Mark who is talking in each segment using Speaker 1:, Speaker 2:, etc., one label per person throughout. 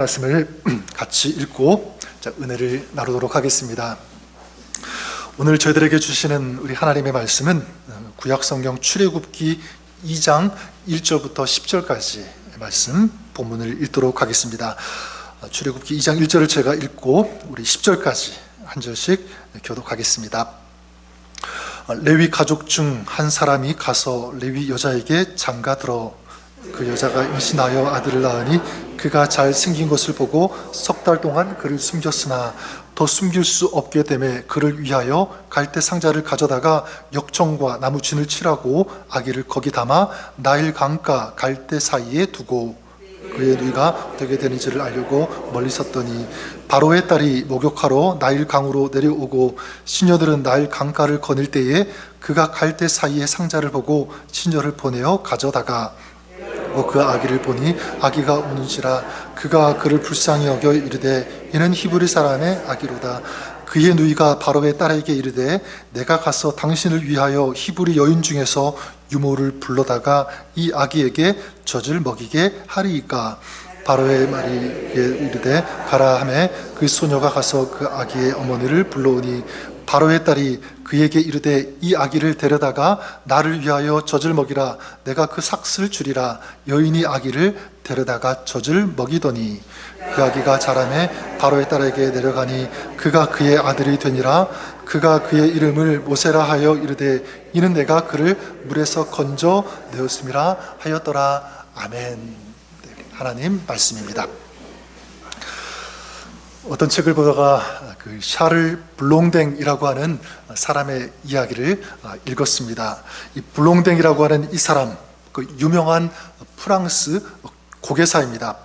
Speaker 1: 말씀을 같이 읽고 은혜를 나누도록 하겠습니다. 오늘 저희들에게 주시는 우리 하나님의 말씀은 구약성경 출애굽기 2장 1절부터 10절까지 말씀 본문을 읽도록 하겠습니다. 출애굽기 2장 1절을 제가 읽고 우리 10절까지 한 절씩 교독하겠습니다. 레위 가족 중 한 사람이 가서 레위 여자에게 장가들어 그 여자가 임신하여 아들을 낳으니 그가 잘 생긴 것을 보고 석 달 동안 그를 숨겼으나 더 숨길 수 없게 되매 그를 위하여 갈대 상자를 가져다가 역청과 나무 진을 칠하고 아기를 거기 담아 나일 강가 갈대 사이에 두고 그의 누이가 어떻게 되는지를 알려고 멀리 섰더니 바로의 딸이 목욕하러 나일 강으로 내려오고 시녀들은 나일 강가를 거닐 때에 그가 갈대 사이에 상자를 보고 시녀를 보내어 가져다가 그 아기를 보니 아기가 우는지라 그가 그를 불쌍히 여겨 이르되 이는 히브리 사람의 아기로다. 그의 누이가 바로의 딸에게 이르되 내가 가서 당신을 위하여 히브리 여인 중에서 유모를 불러다가 이 아기에게 젖을 먹이게 하리이까. 바로의 말이 이르되 가라 하매 그 소녀가 가서 그 아기의 어머니를 불러오니 바로의 딸이 그에게 이르되 이 아기를 데려다가 나를 위하여 젖을 먹이라. 내가 그 삭슬 주리라. 여인이 아기를 데려다가 젖을 먹이더니 그 아기가 자라매 바로의 딸에게 내려가니 그가 그의 아들이 되니라. 그가 그의 이름을 모세라 하여 이르되 이는 내가 그를 물에서 건져 내었음이라 하였더라. 아멘. 하나님 말씀입니다. 어떤 책을 보다가 그 샤를 블롱댕이라고 하는 사람의 이야기를 읽었습니다. 이 블롱댕이라고 하는 이 사람, 그 유명한 프랑스 고개사입니다.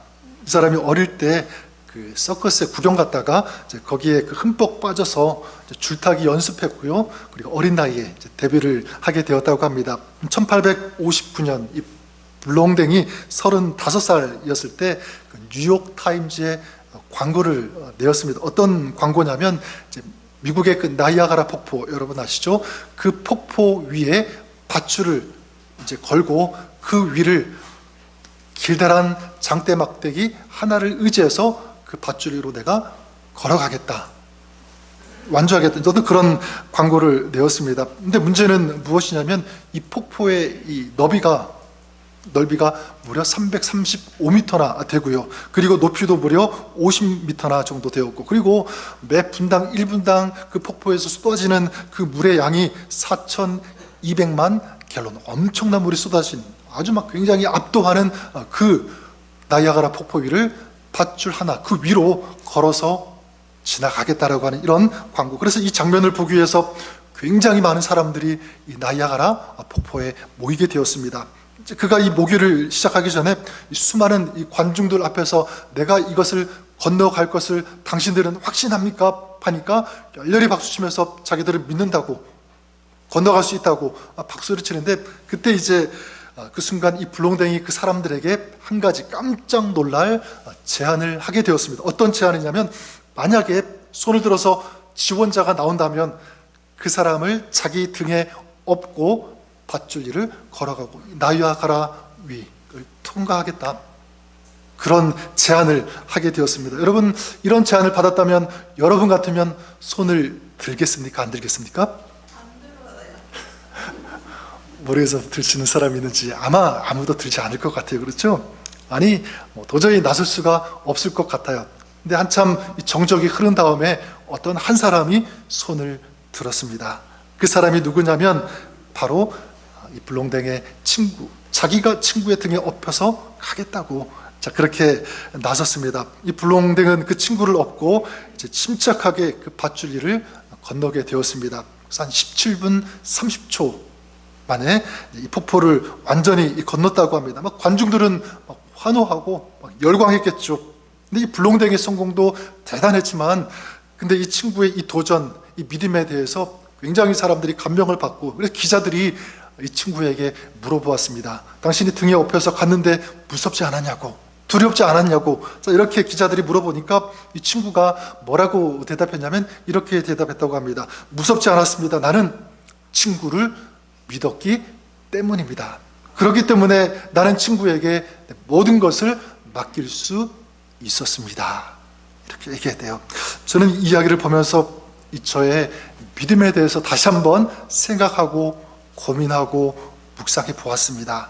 Speaker 1: 이 사람이 어릴 때 그 서커스에 구경 갔다가 거기에 그 흠뻑 빠져서 줄타기 연습했고요. 그리고 어린 나이에 데뷔를 하게 되었다고 합니다. 1859년 이 블롱댕이 35살이었을 때 그 뉴욕 타임즈에 광고를 내었습니다. 어떤 광고냐면 미국의 그 나이아가라 폭포 여러분 아시죠? 그 폭포 위에 밧줄을 걸고 그 위를 길다란 장대 막대기 하나를 의지해서 그 밧줄 위로 내가 걸어가겠다, 완주하겠다. 저도 그런 광고를 내었습니다. 근데 문제는 무엇이냐면 이 폭포의 이 넓이가 무려 335m나 되고요. 그리고 높이도 무려 50m나 정도 되었고, 그리고 매 분당 1분당 그 폭포에서 쏟아지는 그 물의 양이 4,200만 갤런, 엄청난 물이 쏟아진 아주 막 굉장히 압도하는 그 나이아가라 폭포 위를 밧줄 하나 그 위로 걸어서 지나가겠다라고 하는 이런 광고. 그래서 이 장면을 보기 위해서 굉장히 많은 사람들이 이 나이아가라 폭포에 모이게 되었습니다. 그가 이 모기를 시작하기 전에 수많은 이 관중들 앞에서 내가 이것을 건너갈 것을 당신들은 확신합니까? 하니까 열렬히 박수치면서 자기들을 믿는다고, 건너갈 수 있다고 박수를 치는데, 그때 이제 그 순간 이 블롱댕이 그 사람들에게 한 가지 깜짝 놀랄 제안을 하게 되었습니다. 어떤 제안이냐면, 만약에 손을 들어서 지원자가 나온다면 그 사람을 자기 등에 업고 밧줄 위를 걸어가고 나이아가라 위를 통과하겠다, 그런 제안을 하게 되었습니다. 여러분, 이런 제안을 받았다면 여러분 같으면 손을 들겠습니까? 안 들겠습니까? 머리에서 들치는 사람이 있는지 아마 아무도 들지 않을 것 같아요. 그렇죠? 아니, 도저히 나설 수가 없을 것 같아요. 근데 한참 정적이 흐른 다음에 어떤 한 사람이 손을 들었습니다. 그 사람이 누구냐면 바로 이 블롱댕의 친구, 자기가 친구의 등에 업혀서 가겠다고 그렇게 나섰습니다. 이 블롱댕은 그 친구를 업고 이제 침착하게 그 밧줄 위를 건너게 되었습니다. 그래서 한 17분 30초 만에 이 폭포를 완전히 건넜다고 합니다. 막 관중들은 막 환호하고 막 열광했겠죠. 근데 이 블롱댕의 성공도 대단했지만, 근데 이 친구의 이 도전, 이 믿음에 대해서 굉장히 사람들이 감명을 받고, 그래서 기자들이 이 친구에게 물어보았습니다. 당신이 등에 업혀서 갔는데 무섭지 않았냐고, 두렵지 않았냐고. 이렇게 기자들이 물어보니까 이 친구가 뭐라고 대답했냐면 이렇게 대답했다고 합니다. 무섭지 않았습니다. 나는 친구를 믿었기 때문입니다. 그렇기 때문에 나는 친구에게 모든 것을 맡길 수 있었습니다. 이렇게 얘기해야 요 저는 이 이야기를 보면서 저의 믿음에 대해서 다시 한번 생각하고 고민하고 묵상해 보았습니다.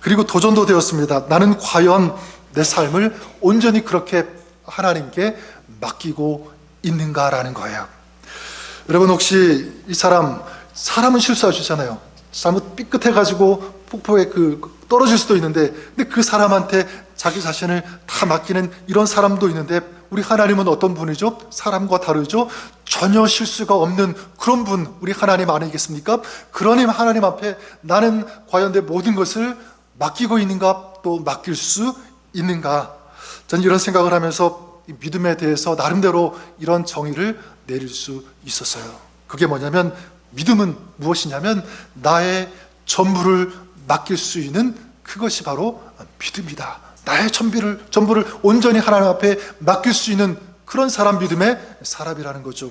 Speaker 1: 그리고 도전도 되었습니다. 나는 과연 내 삶을 온전히 그렇게 하나님께 맡기고 있는가라는 거예요. 여러분, 혹시 이 사람은 실수하시잖아요. 잘못 삐끗해가지고 폭포에 떨어질 수도 있는데, 근데 그 사람한테 자기 자신을 다 맡기는 이런 사람도 있는데, 우리 하나님은 어떤 분이죠? 사람과 다르죠? 전혀 실수가 없는 그런 분, 우리 하나님 아니겠습니까? 그러니 하나님 앞에 나는 과연 내 모든 것을 맡기고 있는가, 또 맡길 수 있는가? 저는 이런 생각을 하면서 이 믿음에 대해서 나름대로 이런 정의를 내릴 수 있었어요. 그게 뭐냐면, 믿음은 무엇이냐면 나의 전부를 맡길 수 있는 그것이 바로 믿음이다. 나의 전부를 온전히 하나님 앞에 맡길 수 있는 그런 사람, 믿음의 사람이라는 거죠.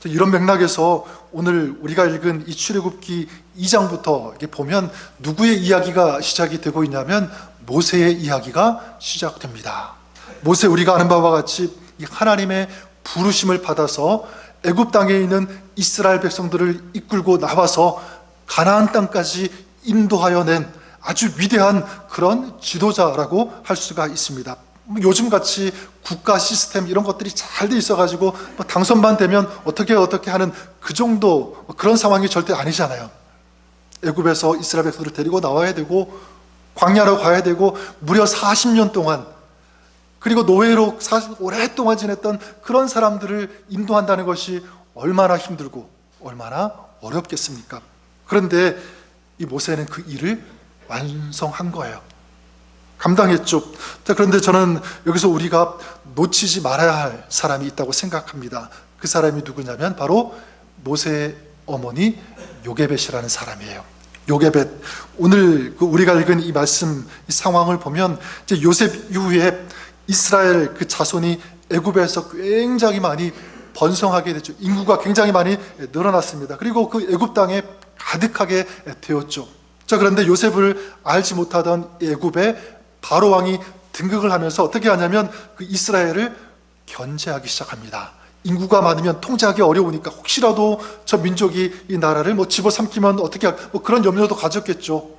Speaker 1: 이런 맥락에서 오늘 우리가 읽은 이 출애굽기 2장부터 이렇게 보면 누구의 이야기가 시작이 되고 있냐면 모세의 이야기가 시작됩니다. 모세, 우리가 아는 바와 같이 이 하나님의 부르심을 받아서 애굽 땅에 있는 이스라엘 백성들을 이끌고 나와서 가나안 땅까지 인도하여 낸 아주 위대한 그런 지도자라고 할 수가 있습니다. 요즘같이 국가 시스템 이런 것들이 잘 돼 있어가지고 당선만 되면 어떻게 하는 그 정도 그런 상황이 절대 아니잖아요. 애굽에서 이스라엘 백성들을 데리고 나와야 되고 광야로 가야 되고 무려 40년 동안, 그리고 노예로 오랫동안 지냈던 그런 사람들을 인도한다는 것이 얼마나 힘들고 얼마나 어렵겠습니까? 그런데 이 모세는 그 일을 완성한 거예요. 감당했죠. 그런데 저는 여기서 우리가 놓치지 말아야 할 사람이 있다고 생각합니다. 그 사람이 누구냐면 바로 모세의 어머니 요게벳이라는 사람이에요. 요게벳, 오늘 우리가 읽은 이 말씀, 이 상황을 보면 이제 요셉 이후에 이스라엘 그 자손이 애굽에서 굉장히 많이 번성하게 됐죠. 인구가 굉장히 많이 늘어났습니다. 그리고 그 애굽 땅에 가득하게 되었죠. 자, 그런데 요셉을 알지 못하던 애굽의 바로 왕이 등극을 하면서 어떻게 하냐면 그 이스라엘을 견제하기 시작합니다. 인구가 많으면 통제하기 어려우니까 혹시라도 저 민족이 이 나라를 집어삼키면 어떻게 그런 염려도 가졌겠죠.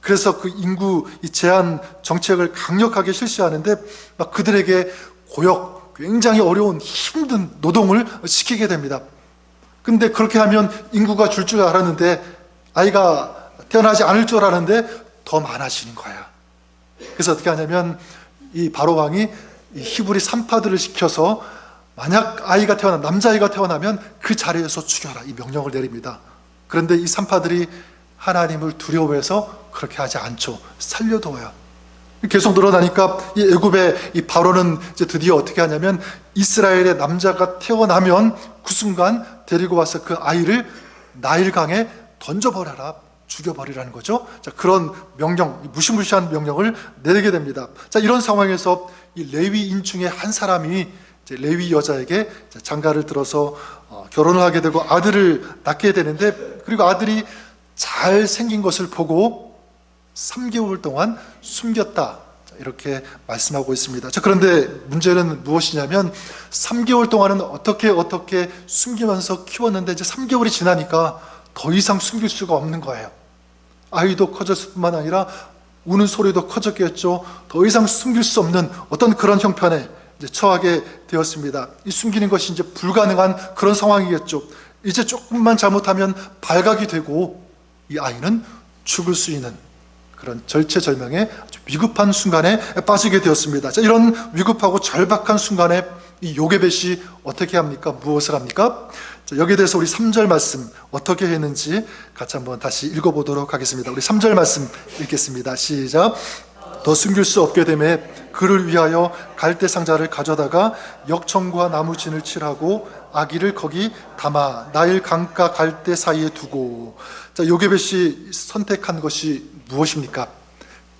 Speaker 1: 그래서 그 인구 제한 정책을 강력하게 실시하는데 막 그들에게 고역, 굉장히 어려운 힘든 노동을 시키게 됩니다. 근데 그렇게 하면 인구가 줄 알았는데, 아이가 태어나지 않을 줄 알았는데 더 많아지는 거야. 그래서 어떻게 하냐면 이 바로 왕이 이 히브리 산파들을 시켜서 만약 남자아이가 태어나면 그 자리에서 죽여라, 이 명령을 내립니다. 그런데 이 산파들이 하나님을 두려워해서 그렇게 하지 않죠. 살려둬요. 계속 늘어나니까 이 애굽의 이 바로는 이제 드디어 어떻게 하냐면 이스라엘의 남자가 태어나면 그 순간 데리고 와서 그 아이를 나일강에 던져버려라, 죽여버리라는 거죠. 자, 그런 명령, 무시무시한 명령을 내리게 됩니다. 자, 이런 상황에서 이 레위인 중에 한 사람이 이제 레위 여자에게 장가를 들어서 결혼을 하게 되고 아들을 낳게 되는데, 그리고 아들이 잘 생긴 것을 보고 3개월 동안 숨겼다, 이렇게 말씀하고 있습니다. 자, 그런데 문제는 무엇이냐면 3개월 동안은 어떻게 숨기면서 키웠는데 이제 3개월이 지나니까 더 이상 숨길 수가 없는 거예요. 아이도 커졌을 뿐만 아니라 우는 소리도 커졌겠죠. 더 이상 숨길 수 없는 어떤 그런 형편에 이제 처하게 되었습니다. 이 숨기는 것이 이제 불가능한 그런 상황이겠죠. 이제 조금만 잘못하면 발각이 되고 이 아이는 죽을 수 있는 그런 절체절명의 아주 위급한 순간에 빠지게 되었습니다. 자, 이런 위급하고 절박한 순간에 이 요게벳이 어떻게 합니까? 무엇을 합니까? 자, 여기에 대해서 우리 3절 말씀 어떻게 했는지 같이 한번 다시 읽어보도록 하겠습니다. 우리 3절 말씀 읽겠습니다. 시작. 더 숨길 수 없게 되매 그를 위하여 갈대 상자를 가져다가 역청과 나무진을 칠하고 아기를 거기 담아 나일 강가 갈대 사이에 두고. 자, 요게벳이 선택한 것이 무엇입니까?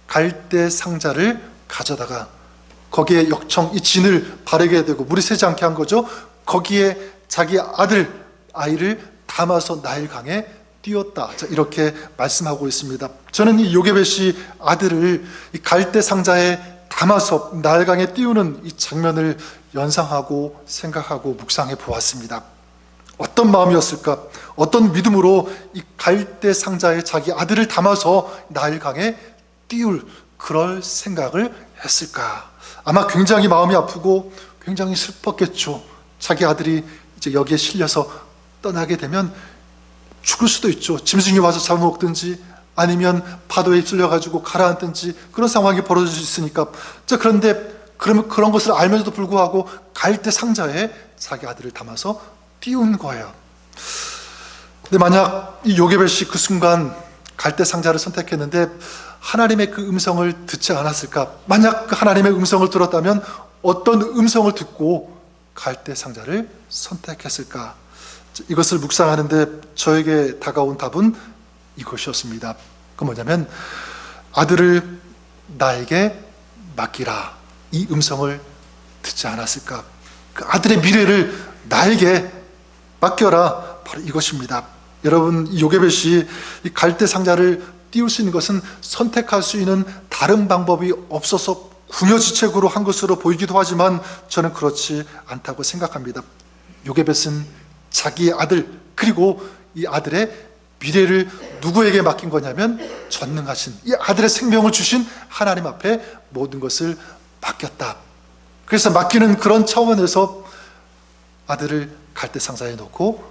Speaker 1: 갈대 상자를 가져다가 거기에 역청, 이 진을 바르게 되고 물이 새지 않게 한 거죠. 거기에 자기 아이를 담아서 나일강에 띄웠다. 자, 이렇게 말씀하고 있습니다. 저는 이 요게벳이 아들을 이 갈대 상자에 담아서 나일강에 띄우는 이 장면을 연상하고 생각하고 묵상해 보았습니다. 어떤 마음이었을까? 어떤 믿음으로 이 갈대 상자에 자기 아들을 담아서 나일강에 띄울 그럴 생각을 했을까? 아마 굉장히 마음이 아프고 굉장히 슬펐겠죠. 자기 아들이 이제 여기에 실려서 떠나게 되면 죽을 수도 있죠. 짐승이 와서 잡아먹든지 아니면 파도에 휩쓸려가지고 가라앉든지 그런 상황이 벌어질 수 있으니까. 자, 그런데 그런 것을 알면서도 불구하고 갈대 상자에 자기 아들을 담아서 띄운 거예요. 근데 만약 이 요게벳이 그 순간 갈대 상자를 선택했는데 하나님의 그 음성을 듣지 않았을까? 만약 그 하나님의 음성을 들었다면 어떤 음성을 듣고 갈대 상자를 선택했을까? 이것을 묵상하는데 저에게 다가온 답은 이것이었습니다. 그 뭐냐면 아들을 나에게 맡기라, 이 음성을 듣지 않았을까? 그 아들의 미래를 나에게 맡겨라, 바로 이것입니다. 여러분, 이 요게벳이 이 갈대 상자를 띄울 수 있는 것은 선택할 수 있는 다른 방법이 없어서 궁여지책으로 한 것으로 보이기도 하지만 저는 그렇지 않다고 생각합니다. 요게벳은 자기의 아들, 그리고 이 아들의 미래를 누구에게 맡긴 거냐면 전능하신 이 아들의 생명을 주신 하나님 앞에 모든 것을 맡겼다. 그래서 맡기는 그런 차원에서 아들을 갈대 상자에 놓고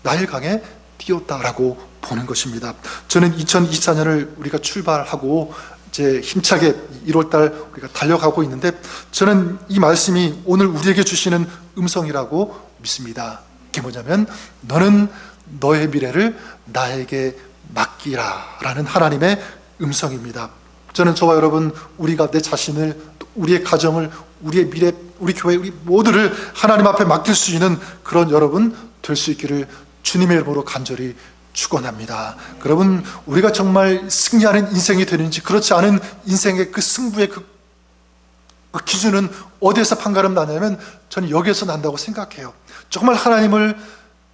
Speaker 1: 나일강에 띄웠다라고 보는 것입니다. 저는 2024년을 우리가 출발하고 이제 힘차게 1월달 우리가 달려가고 있는데 저는 이 말씀이 오늘 우리에게 주시는 음성이라고 믿습니다. 그게 뭐냐면 너는 너의 미래를 나에게 맡기라 라는 하나님의 음성입니다. 저는 저와 여러분, 우리가 내 자신을, 우리의 가정을, 우리의 미래, 우리 교회, 우리 모두를 하나님 앞에 맡길 수 있는 그런 여러분 될 수 있기를 주님의 이름으로 간절히 축원합니다. 여러분, 우리가 정말 승리하는 인생이 되는지, 그렇지 않은 인생의 그 승부의 그 기준은 어디에서 판가름 나냐면 저는 여기에서 난다고 생각해요. 정말 하나님을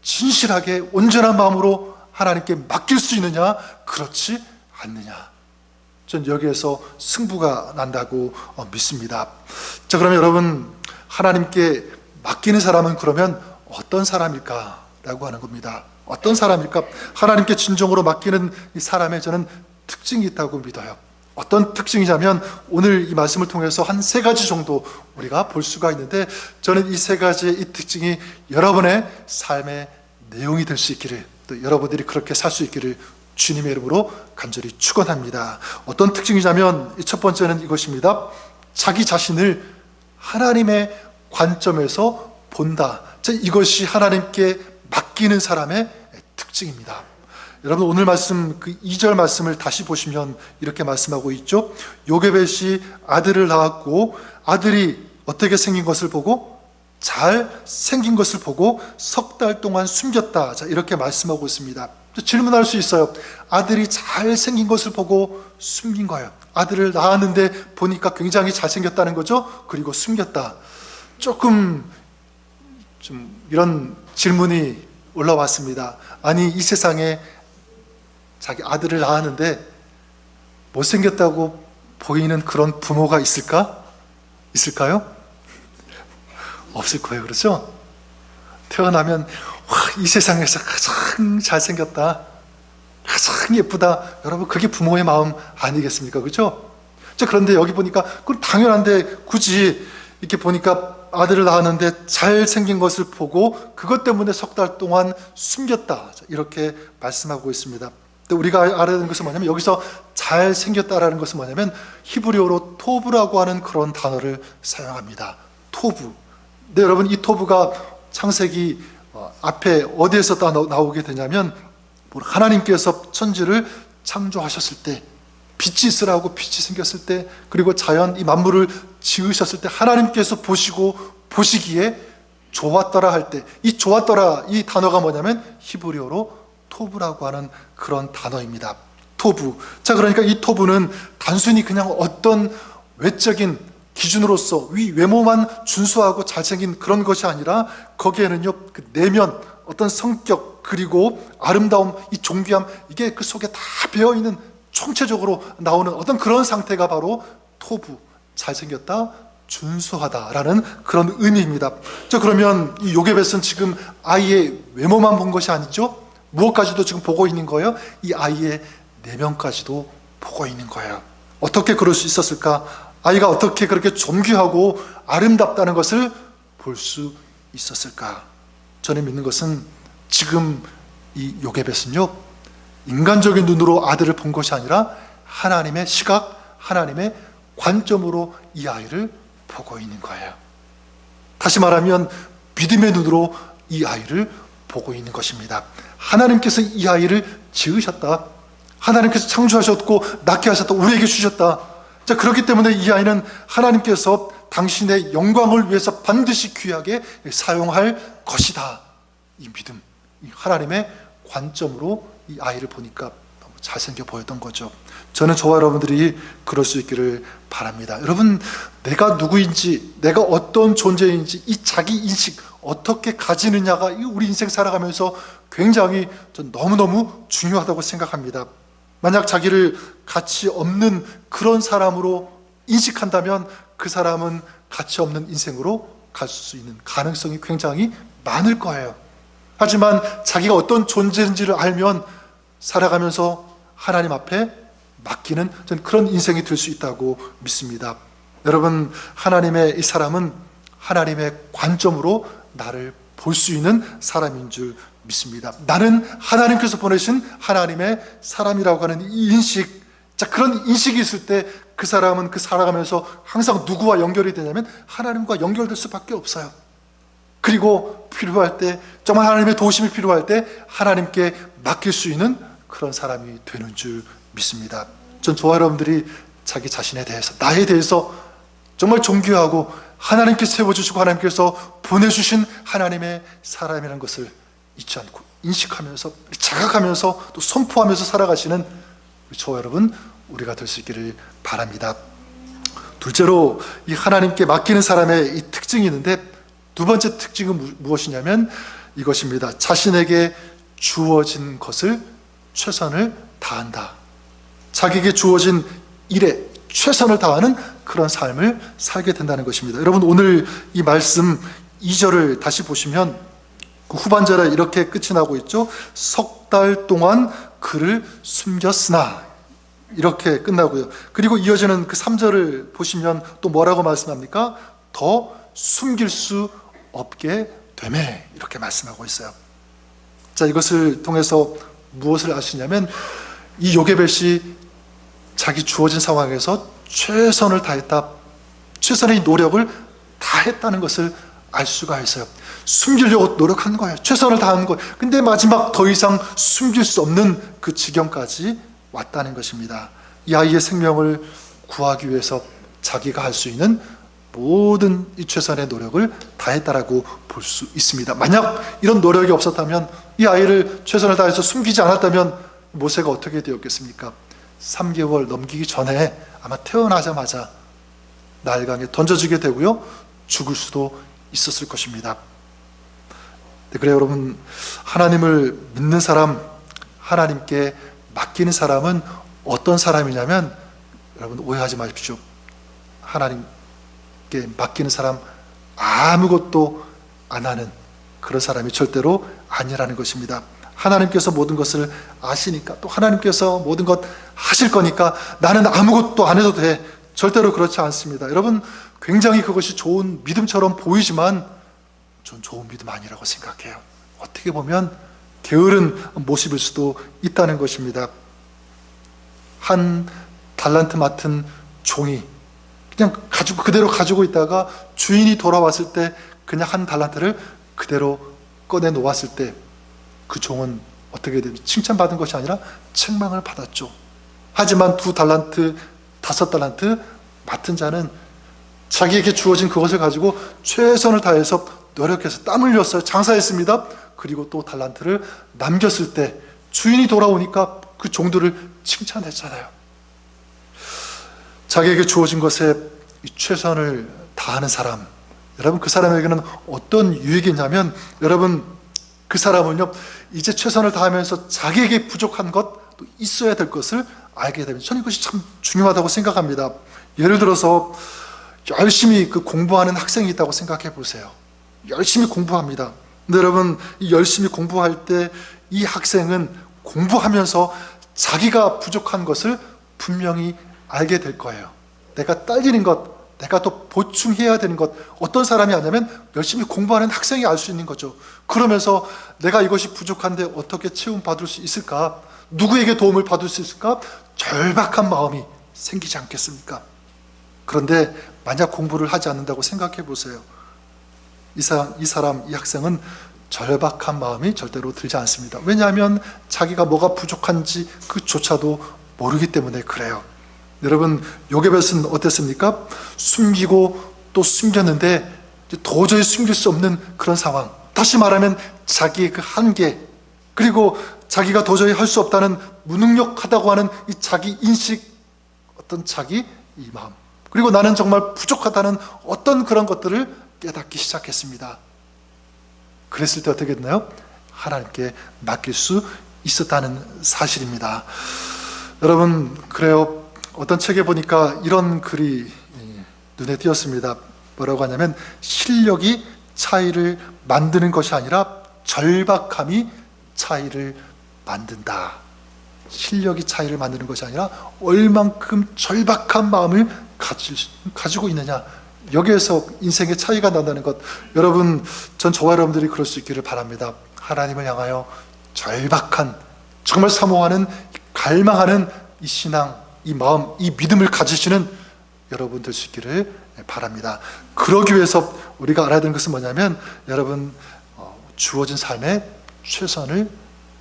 Speaker 1: 진실하게 온전한 마음으로 하나님께 맡길 수 있느냐, 그렇지 않느냐, 전 여기에서 승부가 난다고 믿습니다. 자, 그러면 여러분, 하나님께 맡기는 사람은 그러면 어떤 사람일까? 라고 하는 겁니다. 어떤 사람일까? 하나님께 진정으로 맡기는 이 사람의 저는 특징이 있다고 믿어요. 어떤 특징이냐면 오늘 이 말씀을 통해서 한 3가지 정도 우리가 볼 수가 있는데 저는 이 3가지의 이 특징이 여러분의 삶의 내용이 될 수 있기를, 또 여러분들이 그렇게 살 수 있기를 주님의 이름으로 간절히 축원합니다. 어떤 특징이냐면 첫 번째는 이것입니다. 자기 자신을 하나님의 관점에서 본다. 이것이 하나님께 맡기는 사람의 특징입니다. 여러분, 오늘 말씀 그 2절 말씀을 다시 보시면 이렇게 말씀하고 있죠. 요게벳이 아들을 낳았고 아들이 어떻게 생긴 것을 보고, 잘 생긴 것을 보고 석 달 동안 숨겼다. 자, 이렇게 말씀하고 있습니다. 질문할 수 있어요. 아들이 잘 생긴 것을 보고 숨긴 거예요. 아들을 낳았는데 보니까 굉장히 잘생겼다는 거죠. 그리고 숨겼다. 조금 좀 이런 질문이 올라왔습니다. 아니, 이 세상에 자기 아들을 낳았는데 못생겼다고 보이는 그런 부모가 있을까? 있을까요? 없을 거예요. 그렇죠? 태어나면 와, 이 세상에서 가장 잘생겼다, 가장 예쁘다, 여러분, 그게 부모의 마음 아니겠습니까? 그렇죠? 자, 그런데 여기 보니까 그건 당연한데 굳이 이렇게 보니까 아들을 낳았는데 잘생긴 것을 보고 그것 때문에 석 달 동안 숨겼다, 이렇게 말씀하고 있습니다. 근데 우리가 알아야 되는 것은 뭐냐면 여기서 잘생겼다라는 것은 뭐냐면 히브리어로 토브라고 하는 그런 단어를 사용합니다. 토브. 근데 여러분, 이 토브가 창세기 앞에 어디에서 나오게 되냐면 하나님께서 천지를 창조하셨을 때, 빛이 있으라고 빛이 생겼을 때, 그리고 자연 이 만물을 지으셨을 때 하나님께서 보시기에 좋았더라 할 때, 이 좋았더라 이 단어가 뭐냐면 히브리어로 토브라고 하는 그런 단어입니다. 토브. 자, 그러니까 이 토브는 단순히 그냥 어떤 외적인 기준으로서 외모만 준수하고 잘생긴 그런 것이 아니라 거기에는요, 그 내면, 어떤 성격, 그리고 아름다움, 이 존귀함, 이게 그 속에 다 배어있는, 총체적으로 나오는 어떤 그런 상태가 바로 토브, 잘생겼다, 준수하다라는 그런 의미입니다. 그러면 이 요게벳은 지금 아이의 외모만 본 것이 아니죠. 무엇까지도 지금 보고 있는 거예요? 이 아이의 내면까지도 보고 있는 거예요. 어떻게 그럴 수 있었을까? 아이가 어떻게 그렇게 존귀하고 아름답다는 것을 볼 수 있었을까? 저는 믿는 것은 지금 이 요게벳은요, 인간적인 눈으로 아들을 본 것이 아니라 하나님의 시각, 하나님의 관점으로 이 아이를 보고 있는 거예요. 다시 말하면 믿음의 눈으로 이 아이를 보고 있는 것입니다. 하나님께서 이 아이를 지으셨다. 하나님께서 창조하셨고 낳게 하셨다. 우리에게 주셨다. 그렇기 때문에 이 아이는 하나님께서 당신의 영광을 위해서 반드시 귀하게 사용할 것이다. 이 믿음, 이 하나님의 관점으로 이 아이를 보니까 너무 잘생겨 보였던 거죠. 저는 저와 여러분들이 그럴 수 있기를 바랍니다. 여러분, 내가 누구인지, 내가 어떤 존재인지 이 자기 인식 어떻게 가지느냐가 우리 인생 살아가면서 굉장히 너무너무 중요하다고 생각합니다. 만약 자기를 가치 없는 그런 사람으로 인식한다면 그 사람은 가치 없는 인생으로 갈 수 있는 가능성이 굉장히 많을 거예요. 하지만 자기가 어떤 존재인지를 알면 살아가면서 하나님 앞에 맡기는 그런 인생이 될 수 있다고 믿습니다. 여러분, 하나님의 이 사람은 하나님의 관점으로 나를 볼 수 있는 사람인 줄 믿습니다. 나는 하나님께서 보내신 하나님의 사람이라고 하는 이 인식, 그런 인식이 있을 때 그 사람은 그 살아가면서 항상 누구와 연결이 되냐면 하나님과 연결될 수밖에 없어요. 그리고 필요할 때, 정말 하나님의 도우심이 필요할 때 하나님께 맡길 수 있는 그런 사람이 되는 줄 믿습니다. 전 저와 여러분들이 자기 자신에 대해서, 나에 대해서 정말 존귀하고 하나님께서 세워주시고 하나님께서 보내주신 하나님의 사람이라는 것을 잊지 않고 인식하면서 자각하면서 또 선포하면서 살아가시는 저와 여러분, 우리가 될 수 있기를 바랍니다. 둘째로 이 하나님께 맡기는 사람의 이 특징이 있는데, 두 번째 특징은 무엇이냐면 이것입니다. 자신에게 주어진 것을 최선을 다한다. 자기에게 주어진 일에 최선을 다하는 그런 삶을 살게 된다는 것입니다. 여러분, 오늘 이 말씀 2절을 다시 보시면 그 후반절에 이렇게 끝이 나고 있죠. 석 달 동안 그를 숨겼으나, 이렇게 끝나고요. 그리고 이어지는 그 3절을 보시면 또 뭐라고 말씀합니까? 더 숨길 수 없게 되매, 이렇게 말씀하고 있어요. 이것을 통해서 무엇을 알 수 있냐면 이 요게벳이 자기 주어진 상황에서 최선을 다했다, 최선의 노력을 다했다는 것을 알 수가 있어요. 숨기려고 노력한 거예요. 최선을 다한 거예요. 근데 마지막 더 이상 숨길 수 없는 그 지경까지 왔다는 것입니다. 이 아이의 생명을 구하기 위해서 자기가 할 수 있는 모든 이 최선의 노력을 다했다라고 볼 수 있습니다. 만약 이런 노력이 없었다면, 이 아이를 최선을 다해서 숨기지 않았다면 모세가 어떻게 되었겠습니까? 3개월 넘기기 전에 아마 태어나자마자 나일강에 던져지게 되고요, 죽을 수도 있었을 것입니다. 네, 그래요 여러분, 하나님을 믿는 사람, 하나님께 맡기는 사람은 어떤 사람이냐면, 여러분 오해하지 마십시오. 하나님께 맡기는 사람 아무것도 안 하는 그런 사람이 절대로 아니라는 것입니다. 하나님께서 모든 것을 아시니까, 또 하나님께서 모든 것 하실 거니까 나는 아무것도 안 해도 돼, 절대로 그렇지 않습니다. 여러분, 굉장히 그것이 좋은 믿음처럼 보이지만 전 좋은 믿음 아니라고 생각해요. 어떻게 보면 게으른 모습일 수도 있다는 것입니다. 한 달란트 맡은 종이 그냥 그대로 가지고 있다가 주인이 돌아왔을 때 그냥 한 달란트를 그대로 꺼내 놓았을 때 그 종은 어떻게 되죠? 칭찬받은 것이 아니라 책망을 받았죠. 하지만 2달란트, 5달란트 맡은 자는 자기에게 주어진 그것을 가지고 최선을 다해서 노력해서 땀 흘렸어요. 장사했습니다. 그리고 또 달란트를 남겼을 때 주인이 돌아오니까 그 종들을 칭찬했잖아요. 자기에게 주어진 것에 최선을 다하는 사람, 여러분 그 사람에게는 어떤 유익이 있냐면, 여러분 그 사람은요 이제 최선을 다하면서 자기에게 부족한 것, 또 있어야 될 것을 알게 되면 저는 이것이 참 중요하다고 생각합니다. 예를 들어서 열심히 공부하는 학생이 있다고 생각해 보세요. 열심히 공부합니다. 근데 여러분, 이 열심히 공부할 때 이 학생은 공부하면서 자기가 부족한 것을 분명히 알게 될 거예요. 내가 딸리는 것, 내가 또 보충해야 되는 것, 어떤 사람이 아냐면 열심히 공부하는 학생이 알 수 있는 거죠. 그러면서 내가 이것이 부족한데 어떻게 채움받을 수 있을까? 누구에게 도움을 받을 수 있을까? 절박한 마음이 생기지 않겠습니까? 그런데 만약 공부를 하지 않는다고 생각해 보세요. 이 학생은 절박한 마음이 절대로 들지 않습니다. 왜냐하면 자기가 뭐가 부족한지 그조차도 모르기 때문에 그래요. 여러분, 요게벳은 어땠습니까? 숨기고 또 숨겼는데 도저히 숨길 수 없는 그런 상황. 다시 말하면 자기의 그 한계, 그리고 자기가 도저히 할 수 없다는 무능력하다고 하는 이 자기 인식, 어떤 자기 이 마음, 그리고 나는 정말 부족하다는 어떤 그런 것들을 깨닫기 시작했습니다. 그랬을 때 어떻게 됐나요? 하나님께 맡길 수 있었다는 사실입니다. 여러분, 그래요. 어떤 책에 보니까 이런 글이 눈에 띄었습니다. 뭐라고 하냐면, 실력이 차이를 만드는 것이 아니라 절박함이 차이를 만든다. 실력이 차이를 만드는 것이 아니라 얼만큼 절박한 마음을 가지고 있느냐, 여기에서 인생의 차이가 난다는 것. 여러분, 전 저와 여러분들이 그럴 수 있기를 바랍니다. 하나님을 향하여 절박한, 정말 사모하는, 갈망하는 이 신앙, 이 마음, 이 믿음을 가지시는 여러분 될 수 있기를 바랍니다. 그러기 위해서 우리가 알아야 되는 것은 뭐냐면, 여러분, 주어진 삶에 최선을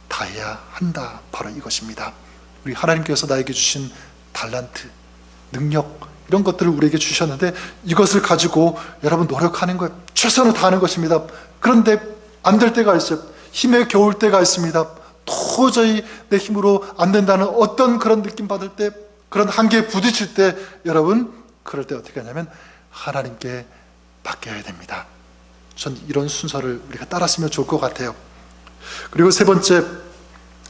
Speaker 1: 다해야 한다. 바로 이것입니다. 우리 하나님께서 나에게 주신 달란트, 능력, 이런 것들을 우리에게 주셨는데 이것을 가지고 여러분 노력하는 것, 최선을 다하는 것입니다. 그런데 안 될 때가 있어요. 힘에 겨울 때가 있습니다. 도저히 내 힘으로 안 된다는 어떤 그런 느낌 받을 때, 그런 한계에 부딪힐 때, 여러분 그럴 때 어떻게 하냐면 하나님께 맡겨야 됩니다. 전 이런 순서를 우리가 따랐으면 좋을 것 같아요. 그리고 세 번째,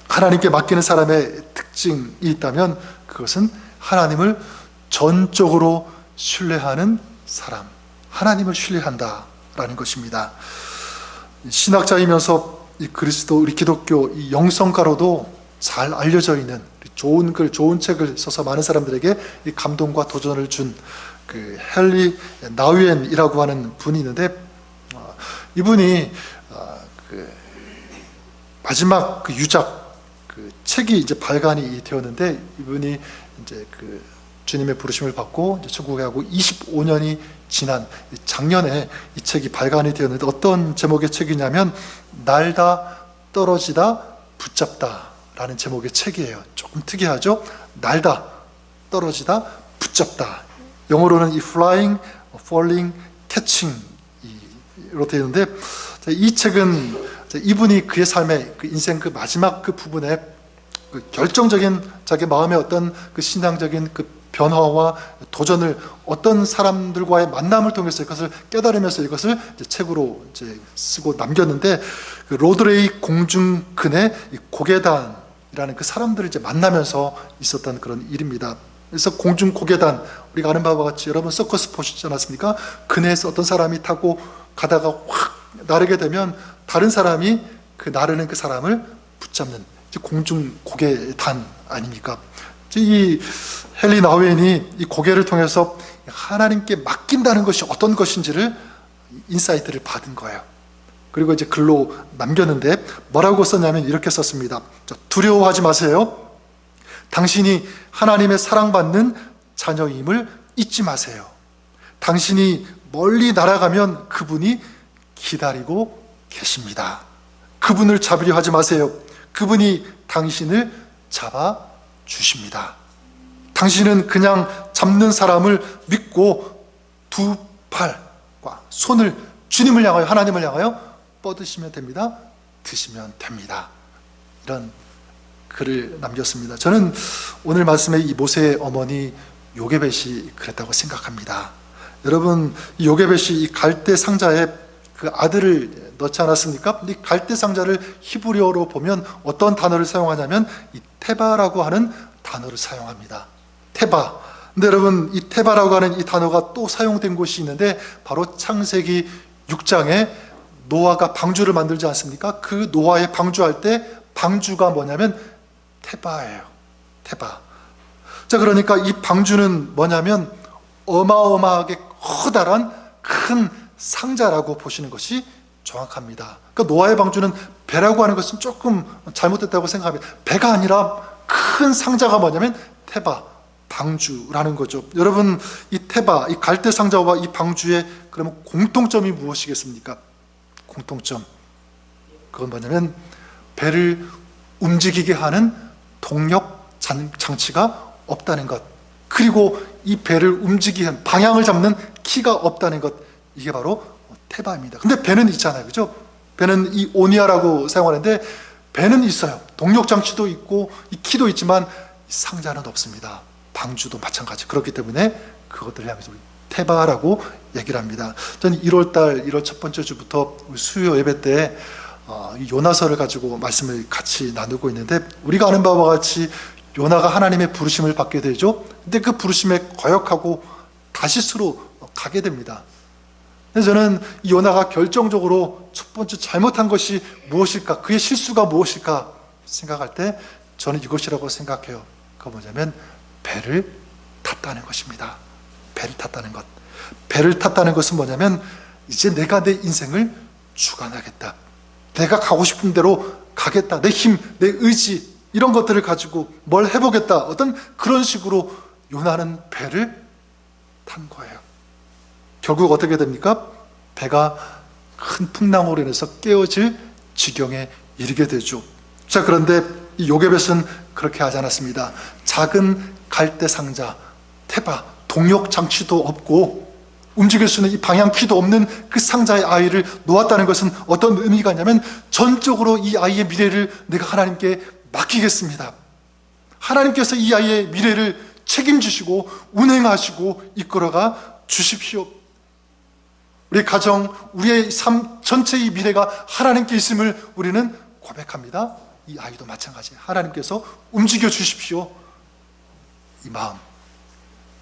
Speaker 1: 하나님께 맡기는 사람의 특징이 있다면 그것은 하나님을 전적으로 신뢰하는 사람, 하나님을 신뢰한다라는 것입니다. 신학자이면서 이 그리스도, 우리 기독교 이 영성가로도 잘 알려져 있는 좋은 글, 좋은 책을 써서 많은 사람들에게 이 감동과 도전을 준 그 헨리 나우엔이라고 하는 분이 있는데, 이분이 그 마지막 그 유작 그 책이 이제 발간이 되었는데, 이분이 이제 그 주님의 부르심을 받고 이제 천국에 가고 25년이 지난 작년에 이 책이 발간이 되었는데, 어떤 제목의 책이냐면 날다 떨어지다 붙잡다 라는 제목의 책이에요. 조금 특이하죠? 날다 떨어지다 붙잡다. 영어로는 이 flying, falling, catching 이로 되어 있는데, 이 책은 이분이 그의 삶의 그 인생 그 마지막 그 부분에 그 결정적인 자기 마음의 어떤 그 신앙적인 그 변화와 도전을, 어떤 사람들과의 만남을 통해서 이것을 깨달으면서 이것을 이제 책으로 이제 쓰고 남겼는데, 그 로드레이 공중근의 고개단이라는 그 사람들을 이제 만나면서 있었던 그런 일입니다. 그래서 공중 고개단, 우리가 아는 바와 같이 여러분 서커스 보시지 않았습니까? 근에서 어떤 사람이 타고 가다가 확 나르게 되면 다른 사람이 그 나르는 그 사람을 붙잡는 공중 고개단 아닙니까? 이 헨리 나우엔이 이 고개를 통해서 하나님께 맡긴다는 것이 어떤 것인지를 인사이트를 받은 거예요. 그리고 이제 글로 남겼는데 뭐라고 썼냐면 이렇게 썼습니다. 두려워하지 마세요. 당신이 하나님의 사랑받는 자녀임을 잊지 마세요. 당신이 멀리 날아가면 그분이 기다리고 계십니다. 그분을 잡으려 하지 마세요. 그분이 당신을 잡아 주십니다. 당신은 그냥 잡는 사람을 믿고 두 팔과 손을 주님을 향하여, 하나님을 향하여 뻗으시면 됩니다. 드시면 됩니다. 이런 글을 남겼습니다. 저는 오늘 말씀의 이 모세의 어머니 요게벳이 그랬다고 생각합니다. 여러분, 이 요게벳이 이 갈대 상자에 그 아들을 넣지 않았습니까? 이 갈대 상자를 히브리어로 보면 어떤 단어를 사용하냐면 이 테바라고 하는 단어를 사용합니다. 테바. 근데 여러분, 이 테바라고 하는 이 단어가 또 사용된 곳이 있는데 바로 창세기 6장에 노아가 방주를 만들지 않습니까? 그 노아의 방주할 때 방주가 뭐냐면 테바예요. 테바. 자, 그러니까 이 방주는 뭐냐면 어마어마하게 커다란 큰 상자라고 보시는 것이 정확합니다. 그러니까 노아의 방주는 배라고 하는 것은 조금 잘못됐다고 생각합니다. 배가 아니라 큰 상자가 뭐냐면 테바, 방주라는 거죠. 여러분, 이 테바, 이 갈대 상자와 이 방주의 그러면 공통점이 무엇이겠습니까? 공통점. 그건 뭐냐면 배를 움직이게 하는 동력 장치가 없다는 것. 그리고 이 배를 움직이는 방향을 잡는 키가 없다는 것. 이게 바로 테바입니다. 근데 배는 있잖아요. 그죠? 배는 이 오니아라고 사용하는데 배는 있어요. 동력 장치도 있고 이 키도 있지만 이 상자는 없습니다. 방주도 마찬가지. 그렇기 때문에 그것들을 향해서 우리 테바라고 얘기를 합니다. 저는 1월 첫 번째 주부터 수요 예배 때 요나서를 가지고 말씀을 같이 나누고 있는데 우리가 아는 바와 같이 요나가 하나님의 부르심을 받게 되죠. 근데 그 부르심에 거역하고 다시스로 가게 됩니다. 그래서 저는 이 요나가 결정적으로 첫 번째 잘못한 것이 무엇일까, 그의 실수가 무엇일까 생각할 때 저는 이것이라고 생각해요. 그거 뭐냐면 배를 탔다는 것입니다. 배를 탔다는 것. 배를 탔다는 것은 뭐냐면 이제 내가 내 인생을 주관하겠다. 내가 가고 싶은 대로 가겠다. 내 힘, 내 의지 이런 것들을 가지고 뭘 해보겠다. 어떤 그런 식으로 요나는 배를 탄 거예요. 결국 어떻게 됩니까? 배가 큰 풍랑으로 인해서 깨어질 지경에 이르게 되죠. 자, 그런데 이 요게벳은 그렇게 하지 않았습니다. 작은 갈대 상자, 테바, 동력 장치도 없고 움직일 수 있는 이 방향키도 없는 그 상자의 아이를 놓았다는 것은 어떤 의미가 있냐면 전적으로 이 아이의 미래를 내가 하나님께 맡기겠습니다. 하나님께서 이 아이의 미래를 책임지시고 운행하시고 이끌어가 주십시오. 우리 가정, 우리의 삶 전체의 미래가 하나님께 있음을 우리는 고백합니다. 이 아이도 마찬가지예요. 하나님께서 움직여 주십시오. 이 마음,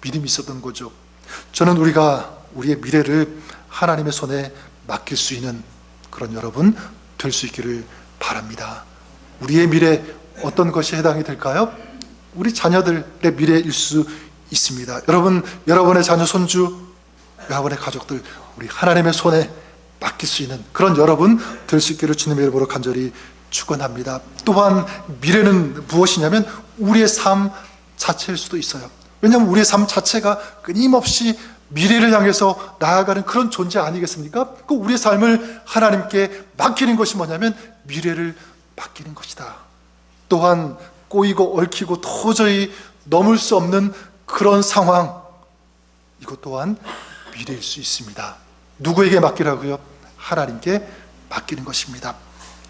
Speaker 1: 믿음이 있었던 거죠. 저는 우리가 우리의 미래를 하나님의 손에 맡길 수 있는 그런 여러분 될 수 있기를 바랍니다. 우리의 미래 어떤 것이 해당이 될까요? 우리 자녀들의 미래일 수 있습니다. 여러분, 여러분의 자녀, 손주, 여러분의 가족들 우리 하나님의 손에 맡길 수 있는 그런 여러분 될 수 있기를 주님의 이름으로 간절히 축원합니다. 또한 미래는 무엇이냐면 우리의 삶 자체일 수도 있어요. 왜냐하면 우리의 삶 자체가 끊임없이 미래를 향해서 나아가는 그런 존재 아니겠습니까? 그 우리의 삶을 하나님께 맡기는 것이 뭐냐면 미래를 맡기는 것이다. 또한 꼬이고 얽히고 도저히 넘을 수 없는 그런 상황, 이것 또한 미래일 수 있습니다. 누구에게 맡기라고요? 하나님께 맡기는 것입니다.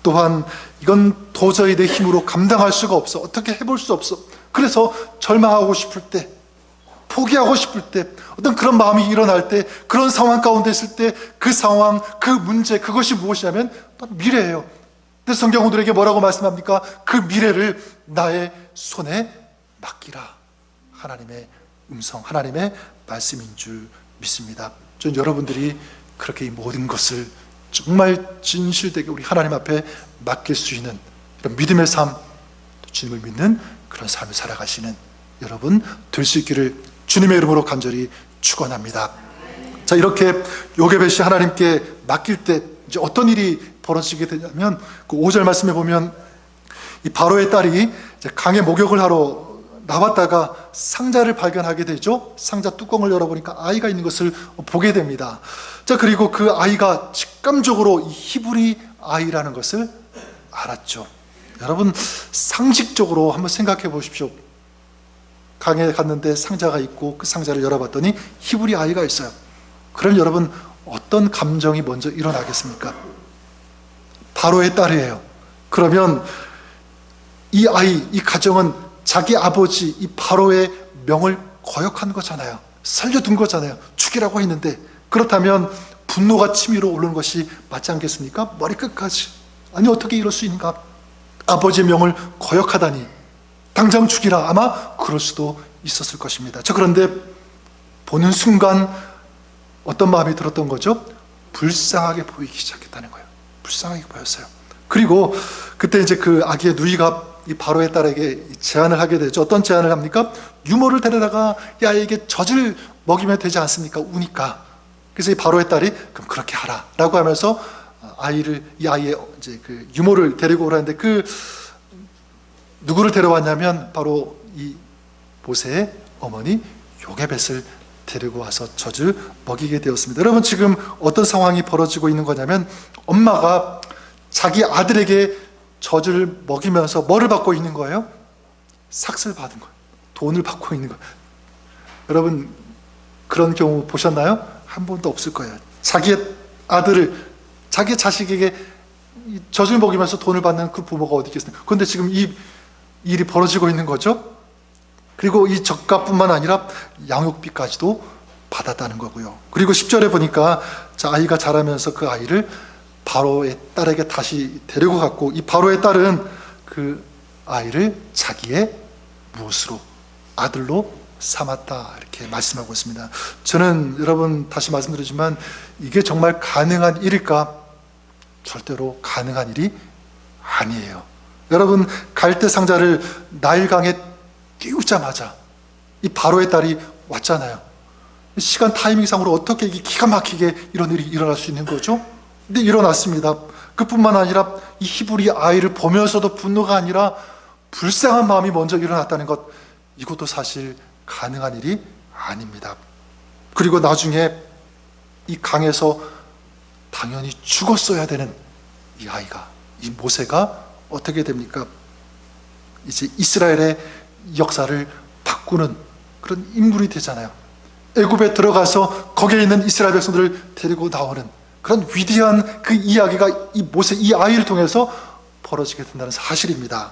Speaker 1: 또한 이건 도저히 내 힘으로 감당할 수가 없어. 어떻게 해볼 수 없어. 그래서 절망하고 싶을 때, 포기하고 싶을 때, 어떤 그런 마음이 일어날 때, 그런 상황 가운데 있을 때 그 상황, 그 문제, 그것이 무엇이냐면 미래예요. 근데 성경 우리에게 뭐라고 말씀합니까? 그 미래를 나의 손에 맡기라. 하나님의 음성, 하나님의 말씀인 줄 믿습니다. 전 여러분들이 그렇게 이 모든 것을 정말 진실되게 우리 하나님 앞에 맡길 수 있는 이런 믿음의 삶, 주님을 믿는 그런 삶을 살아가시는 여러분 될 수 있기를 주님의 이름으로 간절히 축원합니다. 자, 이렇게 요게벳이 하나님께 맡길 때 이제 어떤 일이 벌어지게 되냐면 그 5절 말씀에 보면 이 바로의 딸이 이제 강에 목욕을 하러 나왔다가 상자를 발견하게 되죠. 상자 뚜껑을 열어보니까 아이가 있는 것을 보게 됩니다. 자, 그리고 그 아이가 직감적으로 이 히브리 아이라는 것을 알았죠. 여러분, 상식적으로 한번 생각해 보십시오. 강에 갔는데 상자가 있고 그 상자를 열어봤더니 히브리 아이가 있어요. 그럼 여러분 어떤 감정이 먼저 일어나겠습니까? 바로의 딸이에요. 그러면 이 아이, 이 가정은 자기 아버지 이 바로의 명을 거역한 거잖아요. 살려둔 거잖아요. 죽이라고 했는데. 그렇다면 분노가 치밀어 오르는 것이 맞지 않겠습니까? 머리끝까지. 아니 어떻게 이럴 수 있는가? 아버지의 명을 거역하다니. 당장 죽이라. 아마 그럴 수도 있었을 것입니다. 그런데 보는 순간 어떤 마음이 들었던 거죠? 불쌍하게 보이기 시작했다는 거예요. 불쌍하게 보였어요. 그리고 그때 이제 그 아기의 누이가 이 바로의 딸에게 제안을 하게 되죠. 어떤 제안을 합니까? 유모를 데려다가 이 아이에게 젖을 먹이면 되지 않습니까? 우니까. 그래서 이 바로의 딸이 그럼 그렇게 하라라고 하면서 이 아이의 이제 그 유모를 데리고 오라는데 그 누구를 데려왔냐면 바로 이 모세의 어머니 요게벳을 데리고 와서 젖을 먹이게 되었습니다. 여러분, 지금 어떤 상황이 벌어지고 있는 거냐면 엄마가 자기 아들에게 젖을 먹이면서 뭐를 받고 있는 거예요? 삭슬 받은 거예요. 돈을 받고 있는 거예요. 여러분, 그런 경우 보셨나요? 한 번도 없을 거예요. 자기의 아들을, 자기 자식에게 젖을 먹이면서 돈을 받는 그 부모가 어디 있겠습니까? 그런데 지금 이 일이 벌어지고 있는 거죠. 그리고 이 젖값뿐만 아니라 양육비까지도 받았다는 거고요. 그리고 10절에 보니까 아이가 자라면서 그 아이를 바로의 딸에게 다시 데리고 갔고, 이 바로의 딸은 그 아이를 자기의 무엇으로? 아들로 삼았다, 이렇게 말씀하고 있습니다. 저는 여러분 다시 말씀드리지만 이게 정말 가능한 일일까? 절대로 가능한 일이 아니에요. 여러분, 갈대 상자를 나일강에 띄우자마자 이 바로의 딸이 왔잖아요. 시간 타이밍상으로 어떻게 이게 기가 막히게 이런 일이 일어날 수 있는 거죠? 근데 일어났습니다. 그뿐만 아니라 이 히브리 아이를 보면서도 분노가 아니라 불쌍한 마음이 먼저 일어났다는 것, 이것도 사실 가능한 일이 아닙니다. 그리고 나중에 이 강에서 당연히 죽었어야 되는 이 아이가, 이 모세가 어떻게 됩니까? 이제 이스라엘의 역사를 바꾸는 그런 인물이 되잖아요. 애굽에 들어가서 거기에 있는 이스라엘 백성들을 데리고 나오는 그런 위대한 그 이야기가 이 모세, 이 아이를 통해서 벌어지게 된다는 사실입니다.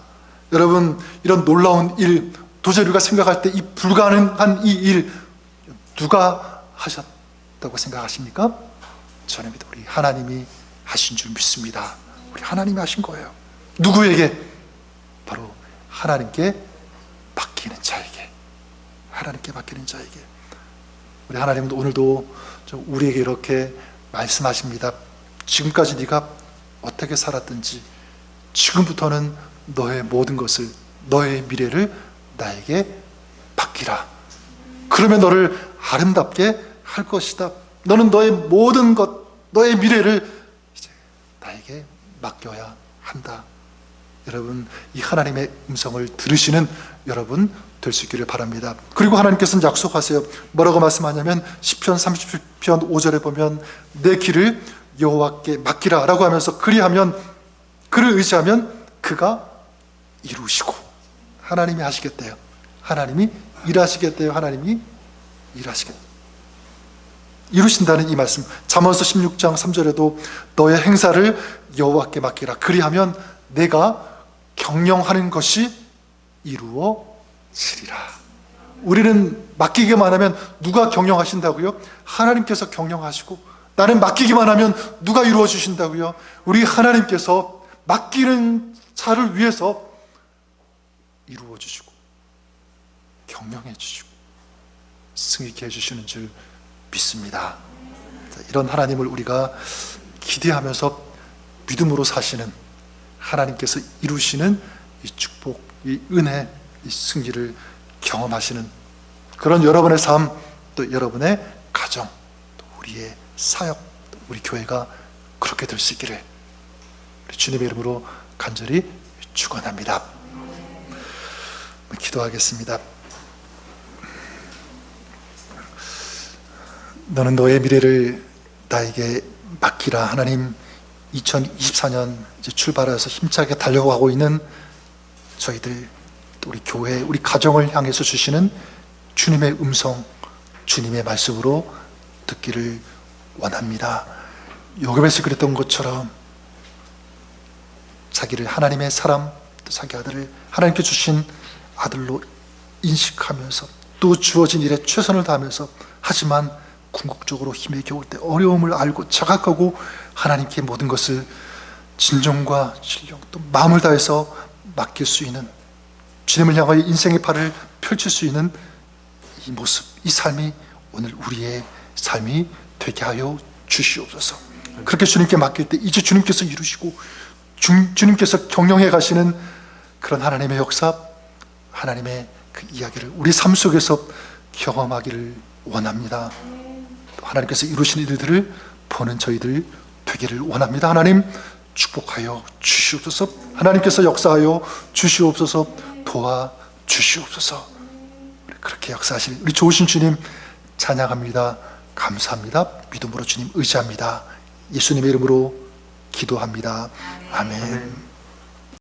Speaker 1: 여러분, 이런 놀라운 일, 도저히 우리가 생각할 때 이 불가능한 이 일 누가 하셨다고 생각하십니까? 저는 우리 하나님이 하신 줄 믿습니다. 우리 하나님이 하신 거예요. 누구에게? 바로 하나님께 맡기는 자에게. 하나님께 맡기는 자에게. 우리 하나님은 오늘도 우리에게 이렇게 말씀하십니다. 지금까지 네가 어떻게 살았든지 지금부터는 너의 모든 것을, 너의 미래를 나에게 맡기라. 그러면 너를 아름답게 할 것이다. 너는 너의 모든 것, 너의 미래를 이제 나에게 맡겨야 한다. 여러분, 이 하나님의 음성을 들으시는 여러분 될 수 있기를 바랍니다. 그리고 하나님께서는 약속하세요. 뭐라고 말씀하냐면 시편 37편 5절에 보면 내 길을 여호와께 맡기라 라고 하면서 그리하면, 그를 의지하면 그가 이루시고, 하나님이 하시겠대요. 하나님이 일하시겠대요. 하나님이 일하시겠대요. 이루신다는 이 말씀. 잠언서 16장 3절에도 너의 행사를 여호와께 맡기라. 그리하면 내가 경영하는 것이 이루어지리라. 우리는 맡기기만 하면 누가 경영하신다고요? 하나님께서 경영하시고, 나는 맡기기만 하면 누가 이루어 주신다고요? 우리 하나님께서 맡기는 자를 위해서 이루어 주시고 경영해 주시고 승리케 해주시는 줄 믿습니다. 이런 하나님을 우리가 기대하면서 믿음으로 사시는, 하나님께서 이루시는 이 축복, 이 은혜, 이 승리를 경험하시는 그런 여러분의 삶, 또 여러분의 가정, 또 우리의 사역, 또 우리 교회가 그렇게 될 수 있기를 주님의 이름으로 간절히 축원합니다. 기도하겠습니다. 너는 너의 미래를 나에게 맡기라. 하나님, 2024년 이제 출발해서 힘차게 달려가고 있는 저희들, 또 우리 교회, 우리 가정을 향해서 주시는 주님의 음성, 주님의 말씀으로 듣기를 원합니다. 요괴벳이 그랬던 것처럼 자기를 하나님의 사람, 또 자기 아들을 하나님께 주신 아들로 인식하면서 또 주어진 일에 최선을 다하면서, 하지만 궁극적으로 힘에 겨울 때 어려움을 알고 자각하고 하나님께 모든 것을 진정과 진령 또 마음을 다해서 맡길 수 있는 주님을 향하여 인생의 팔을 펼칠 수 있는 이 모습, 이 삶이 오늘 우리의 삶이 되게 하여 주시옵소서. 그렇게 주님께 맡길 때 이제 주님께서 이루시고 주님께서 경영해 가시는 그런 하나님의 역사, 하나님의 그 이야기를 우리 삶 속에서 경험하기를 원합니다. 하나님께서 이루신 일들을 보는 저희들 되기를 원합니다. 하나님 축복하여 주시옵소서. 하나님께서 역사하여 주시옵소서. 도와 주시옵소서. 그렇게 역사하실 우리 좋으신 주님 찬양합니다. 감사합니다. 믿음으로 주님 의지합니다. 예수님의 이름으로 기도합니다. 아멘.